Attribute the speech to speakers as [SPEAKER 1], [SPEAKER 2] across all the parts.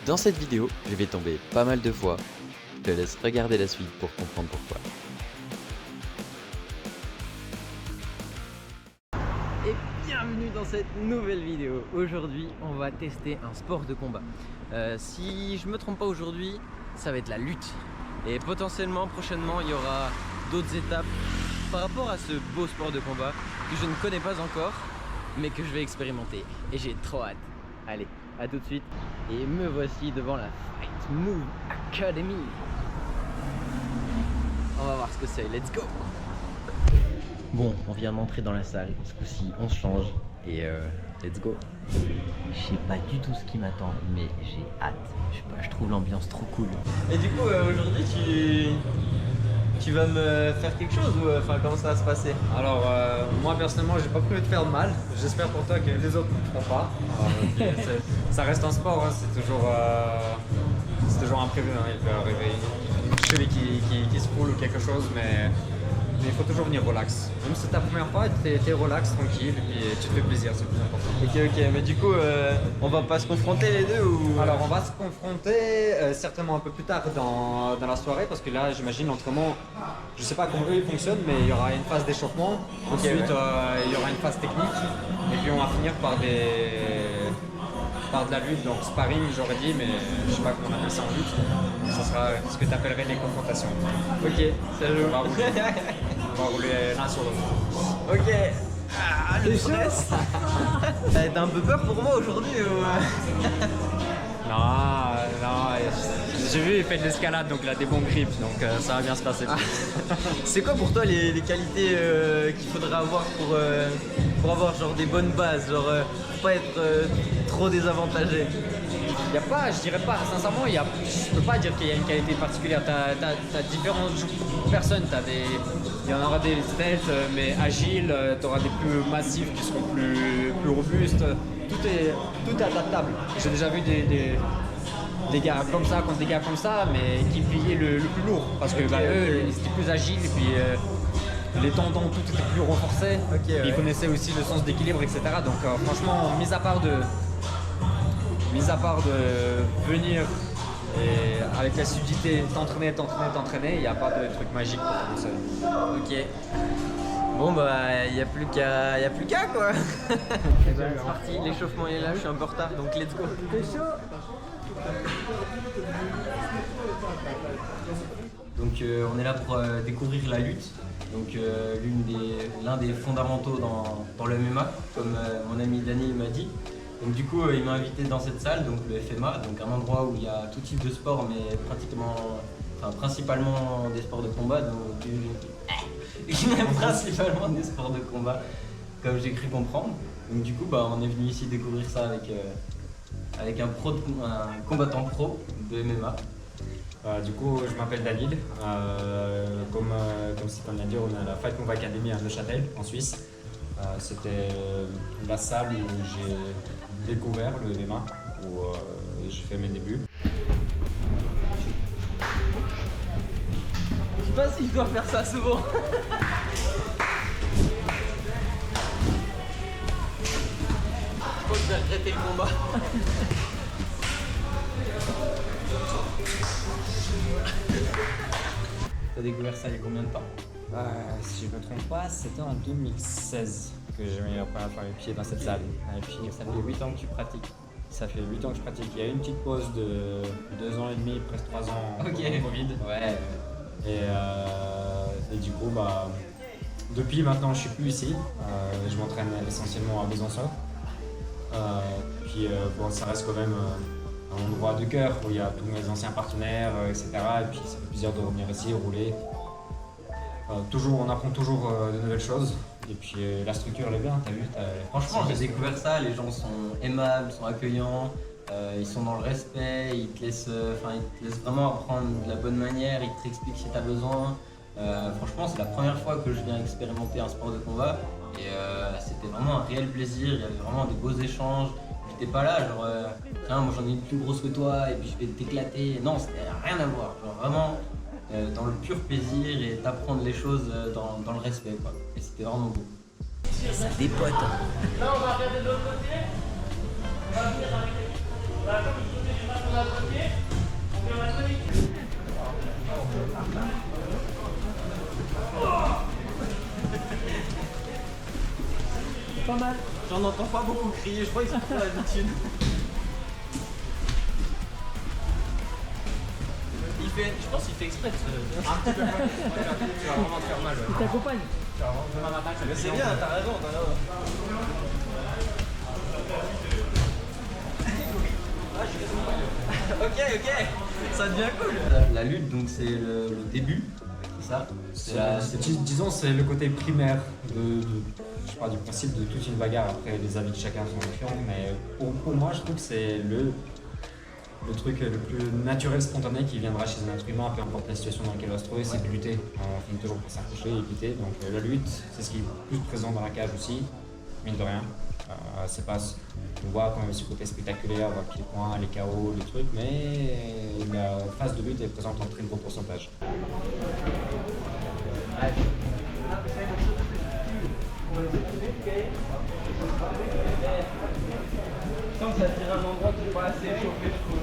[SPEAKER 1] Dans cette vidéo, je vais tomber pas mal de fois. Je te laisse regarder la suite pour comprendre pourquoi.
[SPEAKER 2] Et bienvenue dans cette nouvelle vidéo. Aujourd'hui, on va tester un sport de combat. Si je me trompe pas aujourd'hui, ça va être la lutte. Et potentiellement, prochainement, il y aura d'autres étapes par rapport à ce beau sport de combat que je ne connais pas encore, mais que je vais expérimenter. Et j'ai trop hâte. Allez, à tout de suite. Et me voici devant la Fight Move Academy. On va voir ce que c'est. Let's go! Bon, on vient d'entrer dans la salle. Ce coup-ci, on se change. Et let's go! Je sais pas du tout ce qui m'attend, mais j'ai hâte. Je sais pas, je trouve l'ambiance trop cool. Et du coup, aujourd'hui, tu vas me faire quelque chose ou comment ça va se passer?
[SPEAKER 3] Alors moi personnellement j'ai pas prévu de faire de mal, j'espère pour toi que les autres ne feront pas. Ça reste un sport, hein. C'est toujours imprévu, hein. Il peut arriver une cheville qui se roule ou quelque chose, mais il faut toujours venir relax. Même si c'est ta première fois, t'es relax, tranquille, et puis tu te fais plaisir, c'est le plus important.
[SPEAKER 2] Ok, mais du coup, on va pas se confronter les deux ou...
[SPEAKER 3] Alors on va se confronter certainement un peu plus tard dans la soirée, parce que là j'imagine l'entraînement, je sais pas comment eux ils fonctionnent, mais il y aura une phase d'échauffement, ensuite il y aura une phase technique, et puis on va finir par de la lutte, donc sparring j'aurais dit, mais je sais pas comment on appelle ça en lutte, donc ça sera ce que tu appellerais des confrontations.
[SPEAKER 2] Ok, ça joue.
[SPEAKER 3] On va rouler l'un sur l'autre.
[SPEAKER 2] Ok. Ah, le stress. T'as un peu peur pour moi aujourd'hui
[SPEAKER 3] Non, j'ai vu il fait de l'escalade, donc il a des bons grips, donc ça va bien se passer.
[SPEAKER 2] C'est quoi pour toi les qualités qu'il faudrait avoir pour avoir genre des bonnes bases, genre pour pas être trop désavantagé?
[SPEAKER 3] Y a pas, je dirais pas, sincèrement, je peux pas dire qu'il y a une qualité particulière. T'as différentes personnes, il y en aura des stealth mais agiles, t'auras des plus massifs qui seront plus robustes. Tout est adaptable. J'ai déjà vu des gars comme ça contre des gars comme ça, mais qui pliaient le plus lourd. Parce que eux, ils étaient plus agiles et puis les tendons, tout était plus renforcé. Ils connaissaient aussi le sens d'équilibre, etc. Donc franchement, mis à part de venir et avec l'assiduité t'entraîner, il n'y a pas de truc magique pour commencer.
[SPEAKER 2] Ok. Bon bah y a plus qu'à quoi. C'est parti, l'échauffement est là, je suis un peu en retard donc let's go. T'es chaud? Donc on est là pour découvrir la lutte. Donc l'un des fondamentaux dans le MMA, comme mon ami Dani m'a dit. Donc du coup il m'a invité dans cette salle, donc le FMA, donc un endroit où il y a tout type de sport, mais principalement des sports de combat, principalement des sports de combat, comme j'ai cru comprendre. Donc du coup on est venu ici découvrir ça avec un combattant pro de MMA.
[SPEAKER 3] Du coup, je m'appelle David. Comme Stéphane l'a dit, on est à la Fight Move Academy à Neuchâtel, en Suisse. C'était la salle où j'ai découvert le MMA, où j'ai fait mes débuts.
[SPEAKER 2] Je sais pas si je dois faire ça souvent. Je pense que je vais regretter le combat. T'as découvert ça il y a combien de temps?
[SPEAKER 3] Si je ne me trompe pas, c'était en 2016 que j'ai mis la première fois les pieds dans cette salle. Et puis ça fait 8 ans que tu pratiques. Ça fait 8 ans que je pratique. Il y a eu une petite pause de 2 ans et demi, presque 3 ans pour le Covid.
[SPEAKER 2] Ouais.
[SPEAKER 3] Et du coup, depuis maintenant, je suis plus ici. Je m'entraîne essentiellement à Besançon. Ça reste quand même un endroit de cœur où il y a tous mes anciens partenaires, etc. Et puis ça fait plaisir de revenir ici, rouler. On apprend toujours de nouvelles choses. Et puis la structure elle est bien, t'as vu?
[SPEAKER 2] Franchement, j'ai découvert ça, les gens sont aimables, sont accueillants, ils sont dans le respect, ils te laissent vraiment apprendre de la bonne manière, ils t'expliquent si t'as besoin. Franchement, c'est la première fois que je viens expérimenter un sport de combat et c'était vraiment un réel plaisir, il y avait vraiment des beaux échanges. J'étais pas là, genre tiens, moi j'en ai une plus grosse que toi et puis je vais t'éclater. Non, c'était rien à voir, genre vraiment dans le pur plaisir et t'apprendre les choses dans le respect quoi. Et c'était vraiment beau. Et ça dépote. Là on va regarder de l'autre côté. On va venir avec les... pas mal. J'en entends pas beaucoup crier, je crois qu'ils ont pas l'habitude. Je pense qu'il fait exprès de se...
[SPEAKER 3] Un petit peu plus. Tu vas vraiment te faire mal.
[SPEAKER 4] Il t'accompagne.
[SPEAKER 3] Demain matin,
[SPEAKER 2] Mais c'est bien, t'as raison, Ok, ça devient cool. La lutte, donc c'est le début, c'est ça.
[SPEAKER 3] Disons, c'est le côté primaire je parle du principe de toute une bagarre. Après, les avis de chacun sont différents, mais pour moi, je trouve que c'est le truc le plus naturel, spontané qui viendra chez un être humain, peu importe la situation dans laquelle on va se trouver, c'est de lutter. On finit toujours par s'accrocher et lutter. Donc la lutte, c'est ce qui est plus présent dans la cage aussi, mine de rien. C'est pas, on voit quand même ce côté spectaculaire, les points, les KO, les trucs, mais la phase de lutte est présente en très gros pourcentage.
[SPEAKER 2] Tant que ça tire un endroit qui n'est pas assez échauffé, je trouve.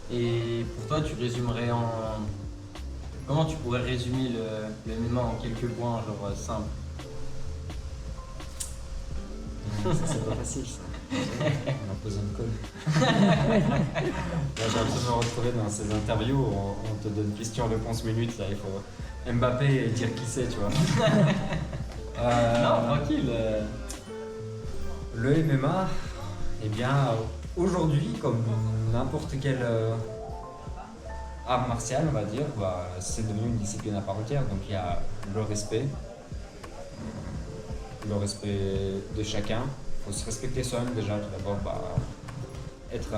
[SPEAKER 2] Et pour toi, tu résumerais en... Comment tu pourrais résumer le MMA en quelques points, genre simple?
[SPEAKER 3] C'est pas facile ça. On a posé une colle. J'ai l'impression de me retrouver dans ces interviews où on te donne question-réponse minute. Là, il faut Mbappé et dire qui c'est, tu vois.
[SPEAKER 2] Non, tranquille.
[SPEAKER 3] Le MMA, eh bien, aujourd'hui, comme n'importe quel art martial, on va dire, c'est devenu une discipline à part entière. Donc il y a le respect de chacun. Il faut se respecter soi-même déjà, tout d'abord, être...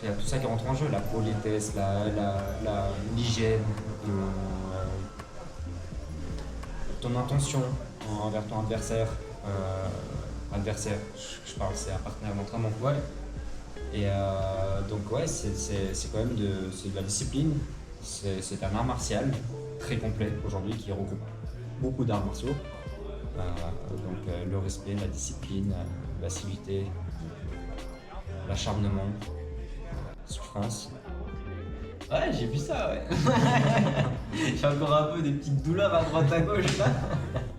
[SPEAKER 3] il y a tout ça qui rentre en jeu, la politesse, l'hygiène, ton intention envers ton adversaire. Adversaire, je parle, c'est un partenaire d'entraînement.
[SPEAKER 2] Ouais.
[SPEAKER 3] Et donc ouais, c'est quand même de la discipline. C'est un art martial très complet aujourd'hui qui regroupe beaucoup d'arts martiaux. Donc le respect, la discipline, la civilité, l'acharnement, la souffrance.
[SPEAKER 2] Ouais, j'ai vu ça, ouais. J'ai encore un peu des petites douleurs à droite à gauche là.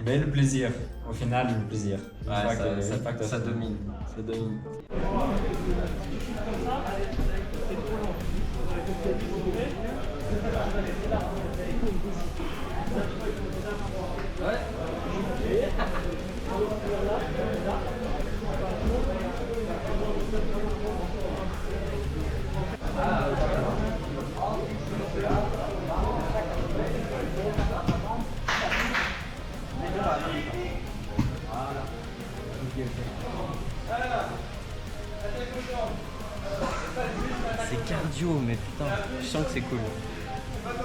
[SPEAKER 3] Mais le plaisir, au final, le plaisir.
[SPEAKER 2] Ouais, ça domine. Ça domine. C'est cardio, mais putain, je sens que c'est cool. Parce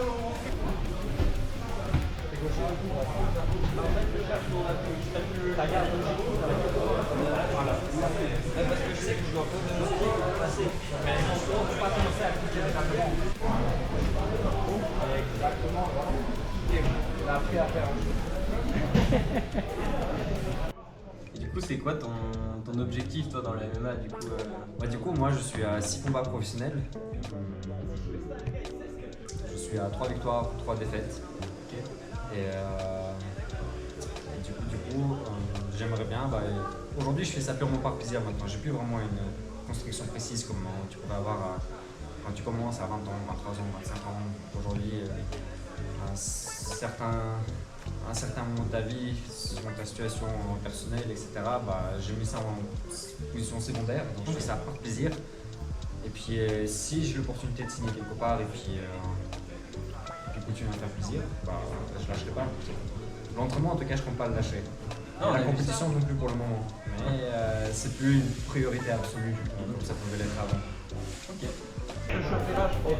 [SPEAKER 2] que je sais que je dois pas passer, mais on ne peut pas commencer à cliquer rapidement. Exactement, il a appris à faire. Et du coup, c'est quoi ton objectif toi dans le MMA du coup
[SPEAKER 3] Du coup, moi je suis à 6 combats professionnels. Je suis à 3 victoires, 3 défaites. Et du coup, j'aimerais bien. Aujourd'hui, je fais ça purement par plaisir maintenant. J'ai plus vraiment une construction précise comme tu pourrais avoir quand tu commences à 20 ans, 23 ans, 25 ans. Aujourd'hui, un certain moment de ta vie, selon ta situation personnelle, etc., j'ai mis ça en position secondaire, donc je fais ça par plaisir. Et puis si j'ai l'opportunité de signer quelque part et puis continuer à me faire plaisir, je lâcherai pas. L'entraînement, en tout cas, je compte pas le lâcher.
[SPEAKER 2] Non,
[SPEAKER 3] la compétition non plus pour le moment, mais c'est plus une priorité absolue comme ça pouvait l'être avant.
[SPEAKER 2] Ok.
[SPEAKER 4] Le championnat, je crois,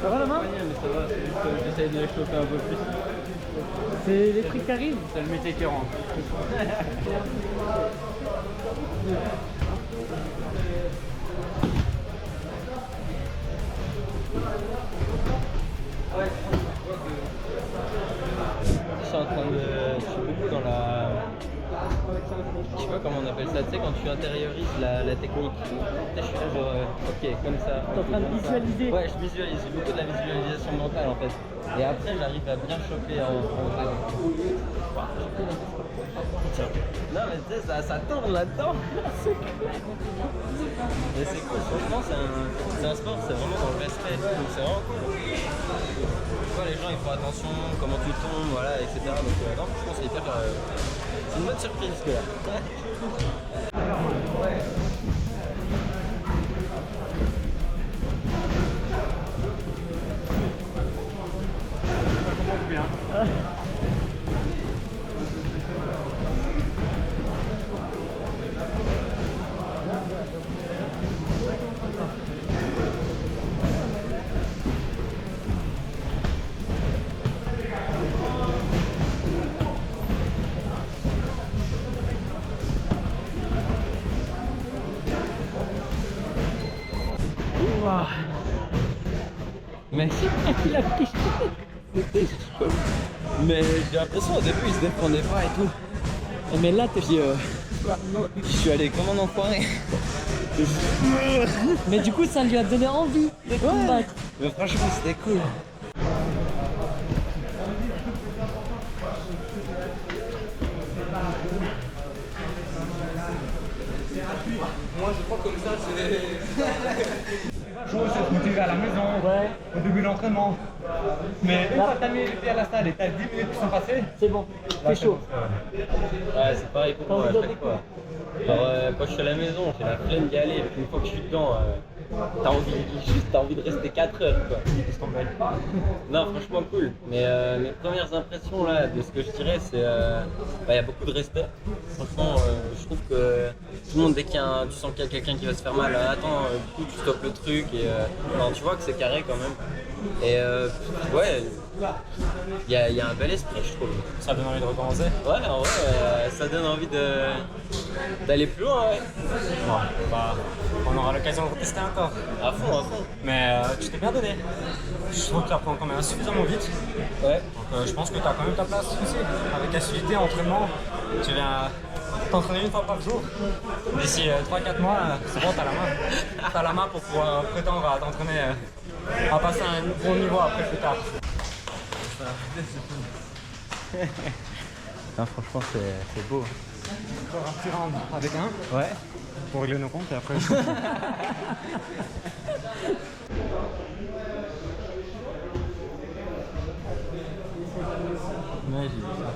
[SPEAKER 3] Ça va la main?
[SPEAKER 2] Mais ça va, c'est juste que j'essaye de les chauffer un peu plus.
[SPEAKER 3] C'est les trucs qui arrivent.
[SPEAKER 2] C'est le métier qui rentre. Je suis beaucoup dans la... Je sais pas comment on appelle ça, tu sais, quand tu intériorises la technique. Tu sais, je suis là genre, ok, comme ça.
[SPEAKER 3] T'es en train de visualiser.
[SPEAKER 2] Ouais, je visualise, j'ai beaucoup de la visualisation mentale en fait. Et après, j'arrive à bien choper en non, mais tu sais, ça tourne là-dedans. C'est clair. Mais c'est cool, franchement, c'est un sport, c'est vraiment dans le respect. Donc c'est vraiment cool. Tu vois, les gens ils font attention, comment tu tombes, voilà, etc. Donc non, franchement, c'est hyper. C'est une bonne surprise que là.
[SPEAKER 3] Bien.
[SPEAKER 2] Mec, il a pris. C'était chaud. Mais j'ai l'impression au début il se défendait pas et tout.
[SPEAKER 3] Mais là, t'es.
[SPEAKER 2] Je suis allé comme un enfoiré.
[SPEAKER 3] Mais du coup, ça lui a donné envie de combattre.
[SPEAKER 2] Mais franchement, c'était cool. Moi, je crois comme ça, c'est.
[SPEAKER 4] Chaud, c'est se motiver à la maison, au début de l'entraînement. Mais une fois que t'as mis les pieds à la salle et t'as 10 minutes qui sont passées,
[SPEAKER 3] C'est bon, t'es chaud.
[SPEAKER 2] Ouais, c'est pareil pour moi à chaque fois. Alors, quand je suis à la maison, j'ai la flemme d'y aller. Une fois que je suis dedans, t'as envie de rester 4 heures quoi. Non, franchement cool. Mais mes premières impressions là, de ce que je dirais, c'est y a beaucoup de respect. Franchement, je trouve que tout le monde, dès tu sens qu'il y a quelqu'un qui va se faire mal, attends, du coup tu stoppes le truc et non, tu vois que c'est carré quand même. Et ouais, il y a un bel esprit, je trouve.
[SPEAKER 3] Ça donne envie de recommencer.
[SPEAKER 2] Ouais, en vrai, ça donne envie d'aller plus loin, ouais.
[SPEAKER 3] Bon, bah, on aura l'occasion de retester encore.
[SPEAKER 2] À fond, à fond.
[SPEAKER 3] Mais tu t'es bien donné. Je trouve que tu apprends quand même suffisamment vite.
[SPEAKER 2] Ouais.
[SPEAKER 3] Donc je pense que tu as quand même ta place aussi. Avec assiduité, entraînement, tu viens t'entraîner une fois par jour. D'ici 3-4 mois, c'est bon, t'as la main. T'as la main pour pouvoir prétendre à t'entraîner, à passer à un bon niveau après plus tard.
[SPEAKER 2] Non, franchement, c'est beau.
[SPEAKER 3] Encore un petit round avec un.
[SPEAKER 2] Ouais.
[SPEAKER 3] Pour régler nos comptes et après.
[SPEAKER 2] Ouais, j'ai vu ça.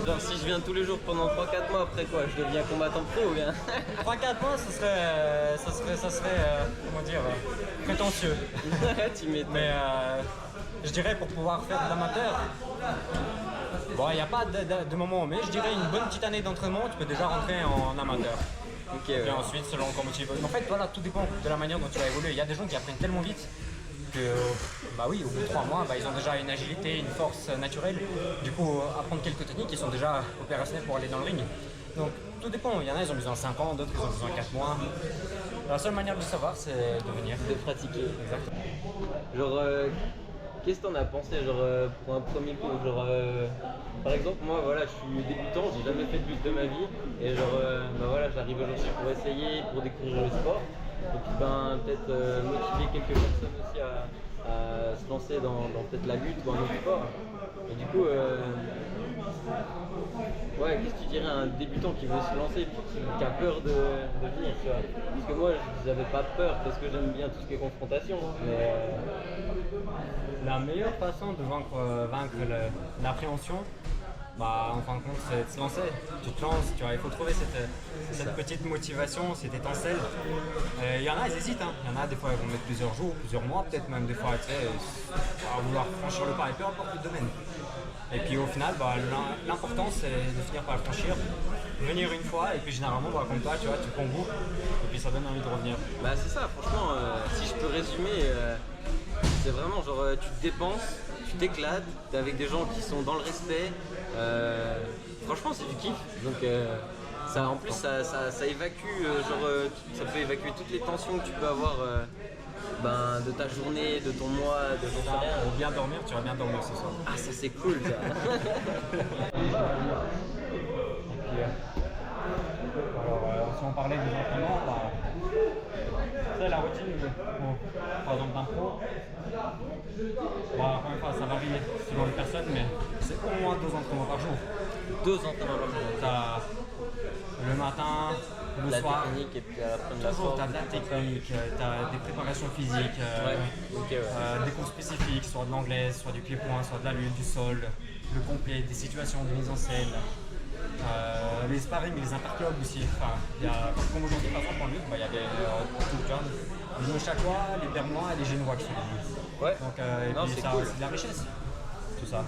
[SPEAKER 2] Genre si je viens tous les jours pendant 3-4 mois, après quoi, je deviens combattant pro ou bien?
[SPEAKER 3] 3-4 mois, ça serait comment dire, prétentieux.
[SPEAKER 2] Tu m'étonnes.
[SPEAKER 3] Mais je dirais pour pouvoir faire de l'amateur, bon, il n'y a pas de moment, mais je dirais une bonne petite année d'entraînement, tu peux déjà rentrer en amateur.
[SPEAKER 2] Ok, ouais.
[SPEAKER 3] Et ensuite, selon comment tu évolues. En fait, voilà, tout dépend de la manière dont tu vas évoluer. Il y a des gens qui apprennent tellement vite que, bah oui, au bout de 3 mois, bah, ils ont déjà une agilité, une force naturelle. Du coup, apprendre quelques techniques, ils sont déjà opérationnels pour aller dans le ring. Donc, tout dépend. Il y en a, ils ont besoin de 5 ans, d'autres, ils ont besoin de 4 mois. La seule manière de le savoir, c'est de venir.
[SPEAKER 2] De pratiquer.
[SPEAKER 3] Exactement.
[SPEAKER 2] Genre, qu'est-ce que t'en as pensé, genre, pour un premier coup, genre, par exemple, moi, voilà, je suis débutant, j'ai jamais fait de lutte de ma vie, et genre, bah voilà, j'arrive aujourd'hui pour essayer, pour découvrir le sport, et puis ben, peut-être motiver quelques personnes aussi à se lancer dans peut-être la lutte ou un autre sport. Et du coup, ouais, qu'est-ce que tu dirais un débutant qui veut se lancer, qui a peur de venir, tu vois. Parce que moi, j'avais pas peur parce que j'aime bien tout ce qui est confrontation. Mais
[SPEAKER 5] La meilleure façon de vaincre l'appréhension, bah, en fin de compte, c'est de se lancer. Tu te lances, tu vois, il faut trouver cette petite motivation, cette étincelle. Il y en a, ils hésitent, hein. Il y en a, des fois, ils vont mettre plusieurs jours, plusieurs mois, peut-être même des fois, tu sais, à vouloir franchir le pas, et peu importe le domaine. Et puis au final, bah, l'important, c'est de finir par le franchir, venir une fois, et puis généralement, bah, comme toi, tu vois, tu prends goût, et puis ça donne envie de revenir.
[SPEAKER 2] bah c'est ça, franchement, si je peux résumer, c'est vraiment genre tu te dépenses, tu t'éclates, t'es avec des gens qui sont dans le respect. Franchement, c'est du kiff. Donc ça, en plus, ça évacue, ça peut évacuer toutes les tensions que tu peux avoir de ta journée, de ton mois, de ton salaire.
[SPEAKER 5] Pour bien dormir, tu vas bien dormir ce soir.
[SPEAKER 2] Ah, ça c'est cool ça.
[SPEAKER 5] Alors, si on parlait des entraînements, bah, c'est la routine, par exemple d'un pro. Bah, encore une fois, ça varie selon les personnes, mais c'est au moins 2 entraînements par jour.
[SPEAKER 2] 2 entraînements par jour.
[SPEAKER 5] T'as le matin, le
[SPEAKER 2] La
[SPEAKER 5] soir.
[SPEAKER 2] technique et puis après de la
[SPEAKER 5] Toujours,
[SPEAKER 2] force.
[SPEAKER 5] t'as de la technique, t'as des préparations physiques, des cours spécifiques, soit de l'anglaise, soit du pied-point, soit de la lutte, du sol, le complet, des situations de mise en scène, les sparring, les interclubs aussi. Enfin, comme aujourd'hui, par exemple, en lutte, il y a des les Neuchâtelois, les Bernois et les Génois qui sont en lutte.
[SPEAKER 2] Ouais.
[SPEAKER 5] Donc,
[SPEAKER 2] Non,
[SPEAKER 5] et puis
[SPEAKER 2] c'est
[SPEAKER 5] ça,
[SPEAKER 2] cool.
[SPEAKER 5] c'est de la richesse, tout ça.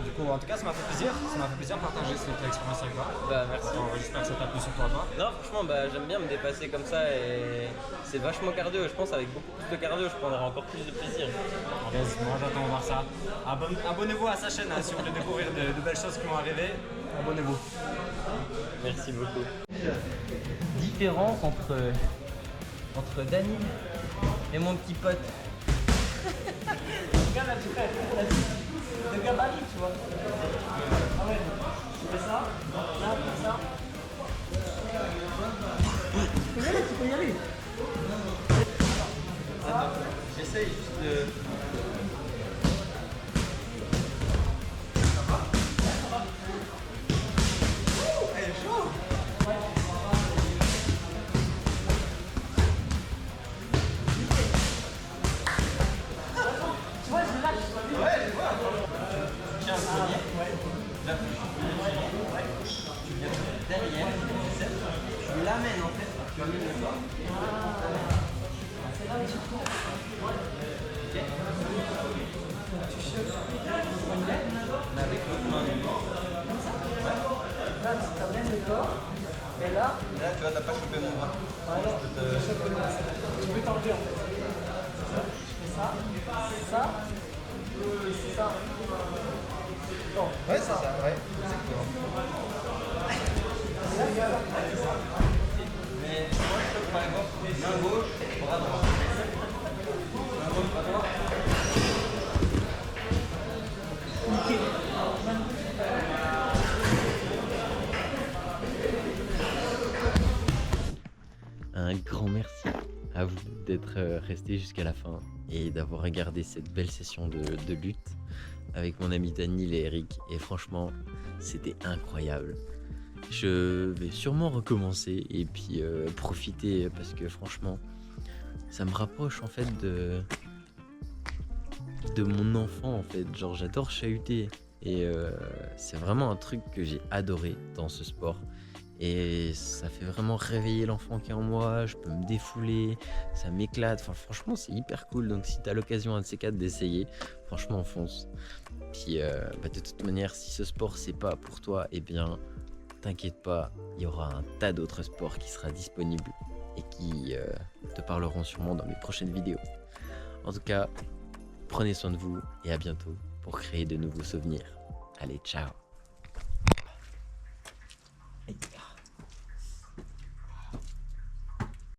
[SPEAKER 5] Du coup, en tout cas, ça m'a fait plaisir. Ça m'a fait plaisir de partager cette expérience avec toi.
[SPEAKER 2] Bah merci.
[SPEAKER 5] J'espère que ça t'a plu sur toi.
[SPEAKER 2] Non, franchement, j'aime bien me dépasser comme ça et c'est vachement cardio. Je pense avec beaucoup plus de cardio, je prendrai encore plus de plaisir.
[SPEAKER 5] Moi j'attends de voir ça. Abonnez-vous à sa chaîne hein, si vous voulez découvrir de belles choses qui vont arriver. Abonnez-vous.
[SPEAKER 2] Merci beaucoup. Différence entre Dani et mon petit pote. Regarde la différence de gabarit, tu vois. Ah ouais, tu fais ça, là, comme ça. Tu peux y aller. Attends, j'essaye juste de... Elle est chaude. Tu vois, je lâche. Ouais, je vois. Tu tiens le poignet. Là, tu viens derrière, tu l'amènes en fait. Tu amènes le corps. C'est là où tu tournes. Ok. Tu chopes le poignet avec l'autre main du corps. Là, tu t'amènes le corps. Et là, tu vois, t'as pas chopé mon bras. Voilà. Tu peux t'enlever en fait. Je fais ça. Ça. C'est ça. Bon. Ouais, c'est ça, ouais. Exactement. Mais moi, je chope par exemple main gauche, bras droit. Main gauche, bras droit. Nickel.
[SPEAKER 1] Un grand merci à vous d'être resté jusqu'à la fin et d'avoir regardé cette belle session de lutte avec mon ami Daniel et Eric. Et franchement, c'était incroyable. Je vais sûrement recommencer et puis profiter parce que franchement, ça me rapproche en fait de mon enfant en fait. Genre j'adore chahuter et c'est vraiment un truc que j'ai adoré dans ce sport. Et ça fait vraiment réveiller l'enfant qui est en moi, je peux me défouler, ça m'éclate, enfin, franchement c'est hyper cool, donc si t'as l'occasion un de ces 4 d'essayer, franchement fonce. Puis de toute manière, si ce sport c'est pas pour toi, eh bien t'inquiète pas, il y aura un tas d'autres sports qui sera disponibles et qui te parleront sûrement dans mes prochaines vidéos. En tout cas, prenez soin de vous et à bientôt pour créer de nouveaux souvenirs. Allez, ciao!